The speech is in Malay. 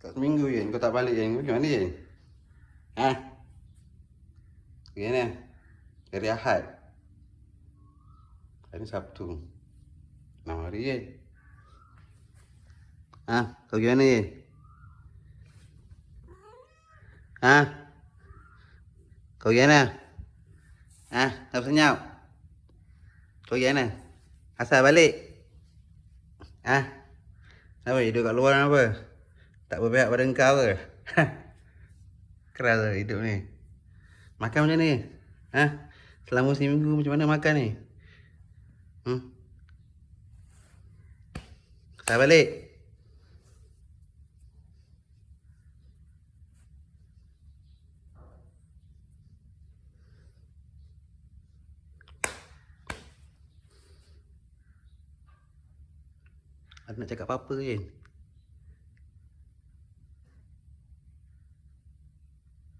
Tak seminggu je, kau tak balik je. Macam mana je? Ha? Gimana? Hari Ahad. Hari Sabtu. 6 hari je. Ha? Kau gimana je? Ha? Kau gimana? Ha? Tak senyap? Kau gimana? Asal balik? Ha? Kenapa hidup kat luar apa? Tak berpihak pada engkau ke? Keras lah hidup ni. Makan macam ni? Ha? Selama seminggu macam mana makan ni? Asal balik? Ada nak cakap apa-apa je?